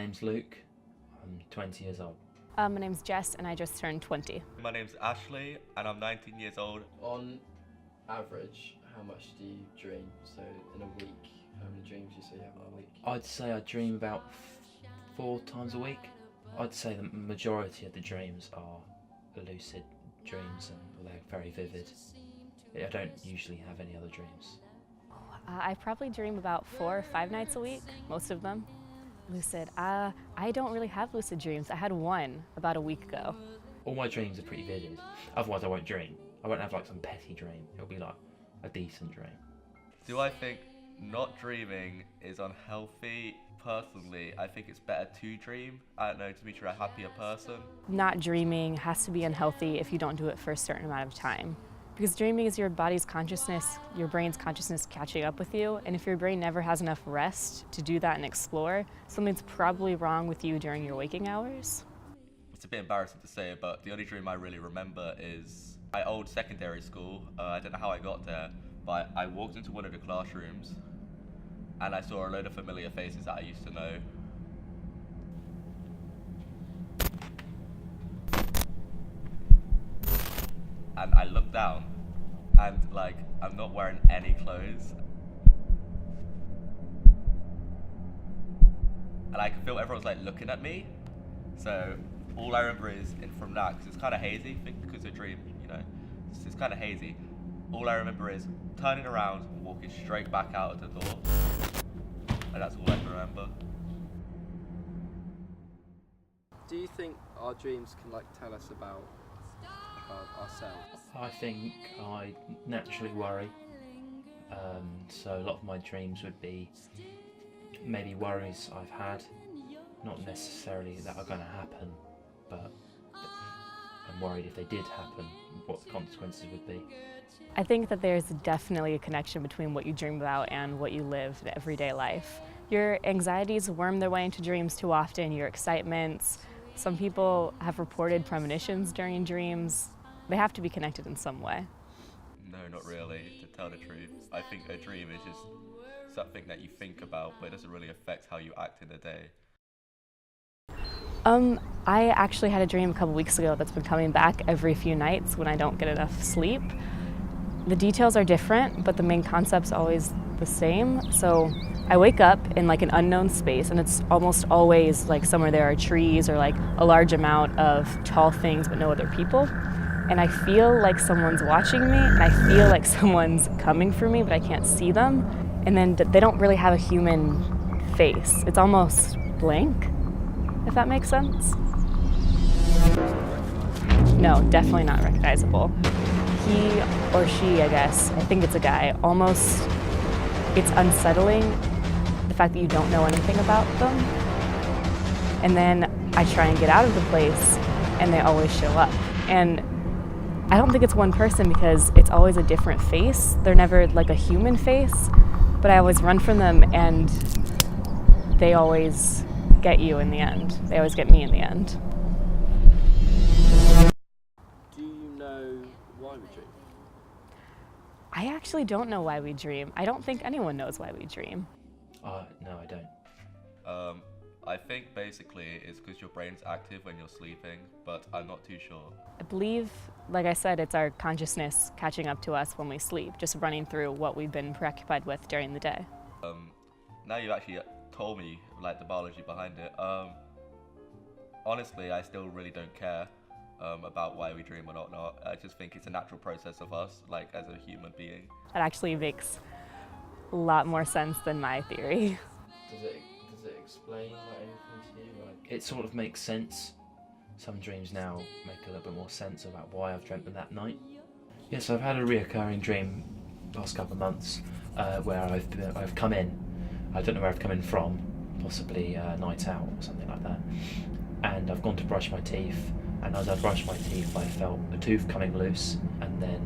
name's Luke. I'm 20 years old. My name's Jess and I just turned 20. My name's Ashley and I'm 19 years old. On average, how much do you dream? So in a week, how many dreams do you say you have in a week? I'd say I dream about 4 times a week. I'd say the majority of the dreams are lucid dreams and they're very vivid. I don't usually have any other dreams. I probably dream about 4 or 5 nights a week, most of them. Lucid, I don't really have lucid dreams. I had one about a week ago. All my dreams are pretty vivid, otherwise I won't dream. I won't have like some petty dream, it'll be like a decent dream. Do I think not dreaming is unhealthy? Personally, I think it's better to dream. I don't know, to make sure a happier person. Not dreaming has to be unhealthy if you don't do it for a certain amount of time. Because dreaming is your body's consciousness, your brain's consciousness catching up with you, and if your brain never has enough rest to do that and explore, something's probably wrong with you during your waking hours. It's a bit embarrassing to say, but the only dream I really remember is my old secondary school. I don't know how I got there, but I walked into one of the classrooms and I saw a load of familiar faces that I used to know. And I looked down and like, I'm not wearing any clothes. And I could feel everyone's like looking at me. So all I remember is, from that, because it's kind of hazy, I think because it's a dream, you know, it's kind of hazy. All I remember is turning around and walking straight back out of the door. And that's all I can remember. Do you think our dreams can like tell us about ourselves? I think I naturally worry, so a lot of my dreams would be maybe worries I've had, not necessarily that are going to happen, but I'm worried if they did happen, what the consequences would be. I think that there's definitely a connection between what you dream about and what you live in everyday life. Your anxieties worm their way into dreams too often, your excitements. Some people have reported premonitions during dreams. They have to be connected in some way. No, not really, to tell the truth. I think a dream is just something that you think about, but it doesn't really affect how you act in the day. I actually had a dream a couple weeks ago that's been coming back every few nights when I don't get enough sleep. The details are different, but the main concept's always the same. So I wake up in like an unknown space, and it's almost always like somewhere there are trees or like a large amount of tall things but no other people. And I feel like someone's watching me, and I feel like someone's coming for me, but I can't see them. And then they don't really have a human face. It's almost blank, if that makes sense. No, definitely not recognizable. He or she, I guess, I think it's a guy, almost, it's unsettling, the fact that you don't know anything about them. And then I try and get out of the place, and they always show up. And I don't think it's one person because it's always a different face. They're never like a human face, but I always run from them and they always get you in the end. They always get me in the end. Do you know why we dream? I actually don't know why we dream. I don't think anyone knows why we dream. No, I don't. I think basically it's because your brain's active when you're sleeping, but I'm not too sure. I believe, like I said, it's our consciousness catching up to us when we sleep, just running through what we've been preoccupied with during the day. Now you actually told me like the biology behind it. Honestly, I still really don't care about why we dream or not. I just think it's a natural process of us, like as a human being. That actually makes a lot more sense than my theory. Does it explain like anything to you? Like It sort of makes sense. Some dreams now make a little bit more sense about why I've dreamt them that night. Yes, I've had a reoccurring dream the last couple of months where I've come in. I don't know where I've come in from, possibly a night out or something like that. And I've gone to brush my teeth, and as I brushed my teeth I felt a tooth coming loose, and then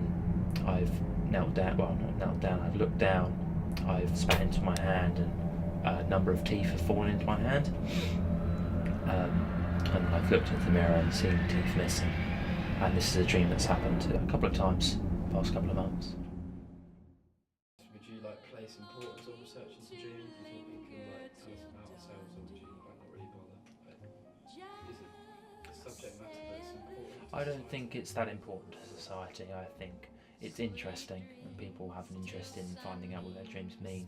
I've knelt down, well not knelt down, I've looked down, I've spat into my hand, and a number of teeth have fallen into my hand. And I've looked into the mirror and seen teeth missing. And this is a dream that's happened a couple of times the past couple of months. would you like place importance on research into dreams? Do you think we can like tell us about ourselves, or would you like not really bother? I don't think it's that important to society. I think it's interesting and people have an interest in finding out what their dreams mean.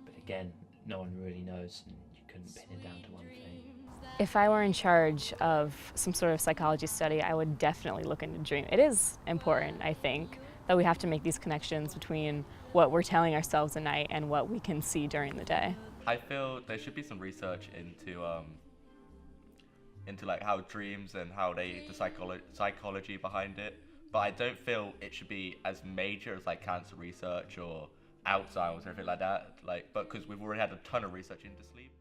But again, no one really knows and you couldn't pin it down to one thing. If I were in charge of some sort of psychology study, I would definitely look into dream. It is important, I think, that we have to make these connections between what we're telling ourselves at night and what we can see during the day. I feel there should be some research into like how dreams and how the psychology behind it. But I don't feel it should be as major as like cancer research or Alzheimer's or anything like that. Like, but because we've already had a ton of research into sleep.